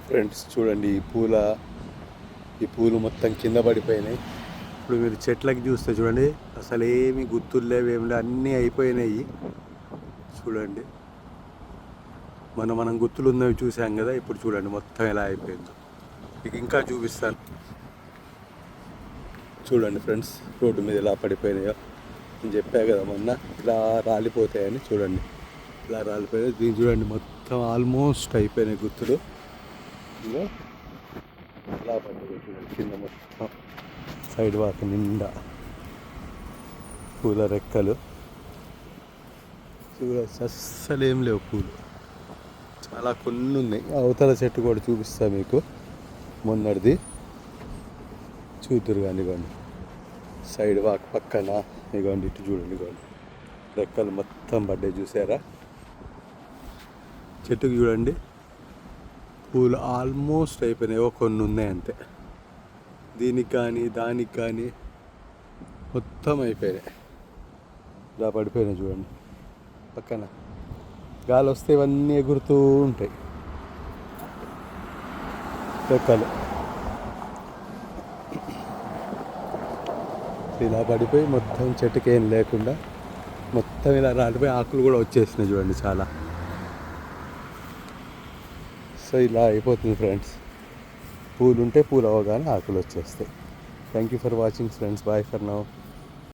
Friends చూడండి ఈ పూలు మొత్తం కింద పడిపోయినాయి. ఇప్పుడు మీరు చెట్లకి చూస్తే చూడండి, అసలు ఏమి గుర్తులు లేవు, ఏమి లేవు, అన్నీ అయిపోయినాయి. చూడండి, మనం గుర్తులు ఉన్నవి చూసాం కదా, ఇప్పుడు చూడండి మొత్తం ఎలా అయిపోయిందో. మీకు ఇంకా చూపిస్తాను. చూడండి ఫ్రెండ్స్, రోడ్డు మీద ఎలా పడిపోయినాయో. నేను చెప్పా కదా మొన్న ఇలా రాలిపోతాయని. చూడండి ఇలా రాలిపోయాయి. దీన్ని చూడండి మొత్తం ఆల్మోస్ట్ అయిపోయినాయి గుర్తులు. ఇలా ఎలా పడిపోయి చూడండి కింద మొత్తం సైడ్ వాక్ నిండా పూల రెక్కలు. చూడచ్చు, అస్సలు ఏం లేవు పూలు, చాలా కొన్ని ఉన్నాయి. అవతల చెట్టు కూడా చూపిస్తా మీకు, మొన్నటిది చూతురు కానీ. ఇవ్వండి సైడ్ వాక్ పక్కన, ఇవ్వండి ఇటు చూడండి, ఇవ్వండి రెక్కలు మొత్తం పడ్డాయి. చూసారా చెట్టుకు? చూడండి పూలు ఆల్మోస్ట్ అయిపోయినాయి, కొన్ని ఉన్నాయి అంతే. దీనికి కానీ దానికి కానీ మొత్తం అయిపోయినాయి, ఇలా పడిపోయినాయి. చూడండి పక్కన గాలి వస్తే ఇవన్నీ ఎగురుతూ ఉంటాయి రెక్కలు. ఇలా పడిపోయి మొత్తం చెట్టుకేం లేకుండా మొత్తం ఇలా రాలిపోయి ఆకులు కూడా వచ్చేసినాయి చూడండి చాలా. సో ఇలా అయిపోతుంది ఫ్రెండ్స్. పూలు ఉంటే పూలు అవ్వగానే ఆకులు వచ్చేస్తాయి. Thank you for watching friends. Bye for now.